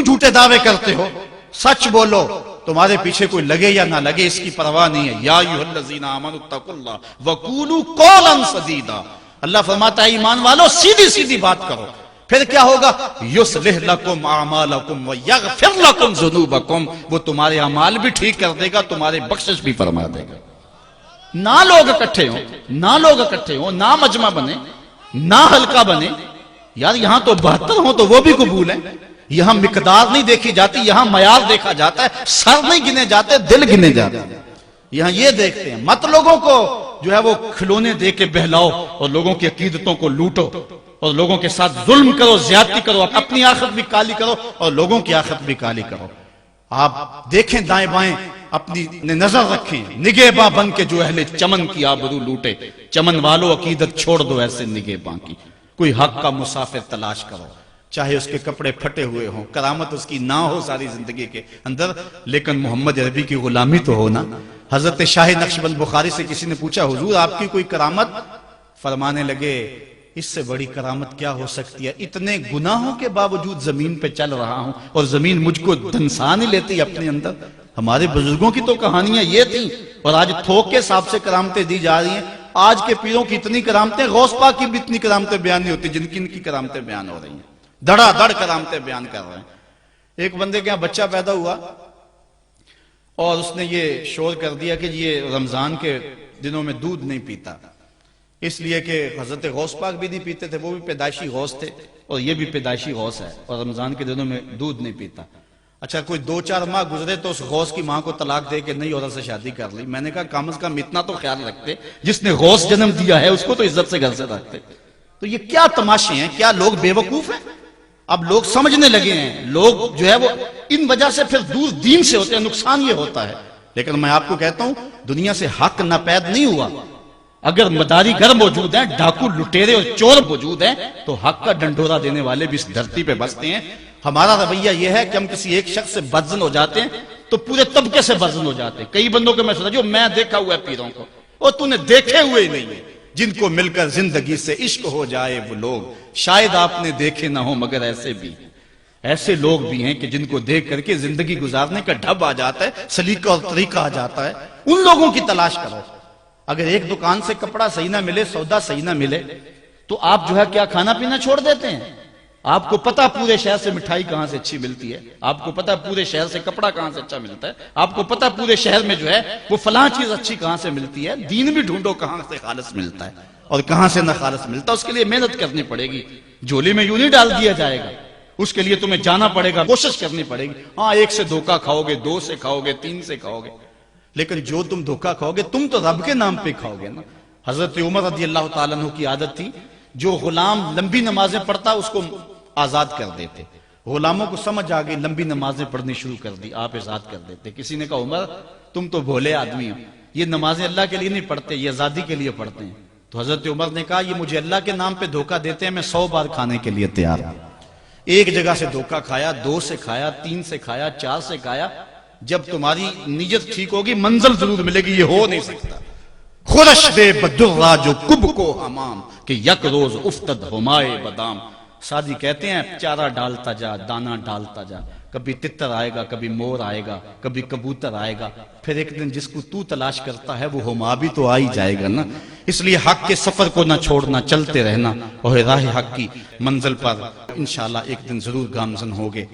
کیوں جھوٹے دعوے کرتے ہو؟ سچ بولو، تمہارے پیچھے کوئی لگے یا نہ لگے اس کی پرواہ نہیں ہے۔ یا ایھا الذین آمنوا اتقوا اللہ وقولوا قولا سدیدا، اللہ فرماتا ہے ایمان والو سیدھی سیدھی بات کرو، پھر کیا ہوگا؟ یصلح لکم اعمالکم ویغفر لکم ذنوبکم، وہ تمہارے اعمال بھی ٹھیک کر دے گا، تمہارے بخشش بھی فرما دے گا۔ نہ لوگ اکٹھے ہوں، نہ مجمع بنے، نہ حلقہ بنے، یار یہاں تو 72 ہوں تو وہ بھی قبول ہیں۔ یہاں مقدار نہیں دیکھی جاتی، یہاں معیار دیکھا جاتا ہے، سر نہیں گنے جاتے، دل گنے جاتے ہیں۔ یہاں یہ دیکھتے ہیں، مت لوگوں کو جو ہے وہ کھلونے دے کے بہلاؤ اور لوگوں کی عقیدتوں کو لوٹو اور لوگوں کے ساتھ ظلم کرو، زیادتی کرو، اپنی آخرت بھی کالی کرو اور لوگوں کی آخرت بھی کالی کرو۔ آپ دیکھیں دائیں بائیں، اپنی نظر رکھیں، نگہباں بن کے جو اہل چمن کی آبرو لوٹے، چمن والو عقیدت چھوڑ دو ایسے نگہباں کی، کوئی حق کا مسافر تلاش کرو، چاہے اس کے کپڑے پھٹے ہوئے ہوں، کرامت اس کی نہ ہو ساری زندگی کے اندر، لیکن محمد عربی کی غلامی تو ہونا۔ حضرت شاہ نقشبند بخاری سے کسی نے پوچھا حضور آپ کی کوئی کرامت؟ فرمانے لگے اس سے بڑی کرامت کیا ہو سکتی ہے، اتنے گناہوں کے باوجود زمین پہ چل رہا ہوں اور زمین مجھ کو دھنسا نہیں لیتی اپنے اندر۔ ہمارے بزرگوں کی تو کہانیاں یہ تھیں، اور آج تھوک کے حساب سے کرامتیں دی جا رہی ہیں۔ آج کے پیروں کی اتنی کرامتیں، غوث پاک کی بھی اتنی کرامتیں بیان نہیں ہوتی جن کی ان کی کرامتیں بیان ہو رہی ہیں، دڑا دڑ کرامتیں بیان کر رہے ہیں۔ ایک بندے کے یہاں بچہ پیدا ہوا اور اس نے یہ شور کر دیا کہ یہ رمضان کے دنوں میں دودھ نہیں پیتا، اس لیے کہ حضرت غوث پاک بھی نہیں پیتے تھے، وہ بھی پیدائشی غوث تھے اور یہ بھی پیدائشی غوث ہے، اور رمضان کے دنوں میں دودھ نہیں پیتا۔ اچھا کوئی 2-4 ماہ گزرے تو اس غوث کی ماں کو طلاق دے کے نئی عورت سے شادی کر لی۔ میں نے کہا کم از کم اتنا تو خیال رکھتے، جس نے غوث جنم دیا ہے اس کو تو عزت سے گھر سے رکھتے۔ تو یہ کیا تماشے ہیں؟ کیا لوگ بے وقوف ہیں؟ اب لوگ سمجھنے لگے ہیں، لوگ جو ہے وہ ان وجہ سے پھر دور دین سے ہوتے ہیں، نقصان یہ ہوتا ہے۔ لیکن میں آپ کو کہتا ہوں دنیا سے حق ناپید نہیں ہوا۔ اگر مداری گر موجود ہیں، ڈاکو لٹیرے اور چور موجود ہیں، تو حق کا ڈنڈورا دینے والے بھی اس دھرتی پہ بستے ہیں۔ ہمارا رویہ یہ ہے کہ ہم کسی ایک شخص سے بدزن ہو جاتے ہیں تو پورے طبقے سے بدزن ہو جاتے ہیں۔ کئی بندوں کو میں سنا جو میں دیکھا ہوا ہے پیروں کو، اور تو نے دیکھے ہوئے نہیں ہے، جن کو مل کر زندگی سے عشق ہو جائے وہ لوگ شاید آپ نے دیکھے نہ ہو، مگر ایسے لوگ بھی ہیں کہ جن کو دیکھ کر کے زندگی گزارنے کا ڈھب آ جاتا ہے، سلیقہ اور طریقہ آ جاتا ہے۔ ان لوگوں کی تلاش کرو۔ اگر ایک دکان سے کپڑا صحیح نہ ملے، سودا صحیح نہ ملے، تو آپ جو ہے کیا کھانا پینا چھوڑ دیتے ہیں؟ آپ کو پتا پورے شہر سے مٹھائی کہاں سے اچھی ملتی ہے، آپ کو پتا پورے شہر سے کپڑا کہاں سے اچھا ملتا ہے، آپ کو پتا پورے شہر میں جو ہے وہ فلاں چیز اچھی کہاں سے ملتی ہے۔ دین بھی ڈھونڈو کہاں سے خالص ملتا ہے اور کہاں سے نہ خالص ملتا ہے، اس کے لیے محنت کرنی پڑے گی۔ جھولی میں یوں نہیں ڈال دیا جائے گا، اس کے لیے تمہیں جانا پڑے گا، کوشش کرنی پڑے گی۔ ہاں 1 سے دھوکہ کھاؤ گے، 2 سے کھاؤ گے، 3 سے کھاؤ گے، لیکن جو تم دھوکہ کھاؤ گے تم تو رب کے نام پہ کھاؤ گے نا۔ حضرت عمر رضی اللہ تعالیٰ عنہ کی عادت تھی، جو غلام لمبی نمازیں پڑھتا اس کو آزاد کر دیتے۔ غلاموں کو سمجھ آ گئی، لمبی نمازیں پڑھنی شروع کر دی، آپ آزاد کر دیتے۔ کسی نے کہا عمر تم تو بھولے آدمی ہو، یہ نمازیں اللہ کے لیے نہیں پڑھتے، یہ آزادی کے لیے پڑھتے ہیں۔ تو حضرت عمر نے کہا یہ مجھے اللہ کے نام پہ دھوکہ دیتے ہیں، میں 100 بار کھانے کے لیے تیار ہوں۔ ایک جگہ سے دھوکہ کھایا، 2 سے کھایا، 3 سے کھایا، 4 سے کھایا۔ جب تمہاری نیت ٹھیک ہوگی منزل ضرور ملے گی، یہ ہو نہیں سکتا۔ خورش دے بدرہ جو کب کو حمام کہ یک روز افتد ہمائے بدام۔ سادی کہتے ہیں چارہ ڈالتا جا، دانہ ڈالتا جا، کبھی تتر آئے گا، کبھی مور آئے گا، کبھی کبوتر آئے گا، پھر ایک دن جس کو تو تلاش کرتا ہے وہ ہما بھی تو آ ہی جائے گا نا۔ اس لیے حق کے سفر کو نہ چھوڑنا، چلتے رہنا اور راہ حق کی منزل پر انشاءاللہ ایک دن ضرور گامزن ہوگے۔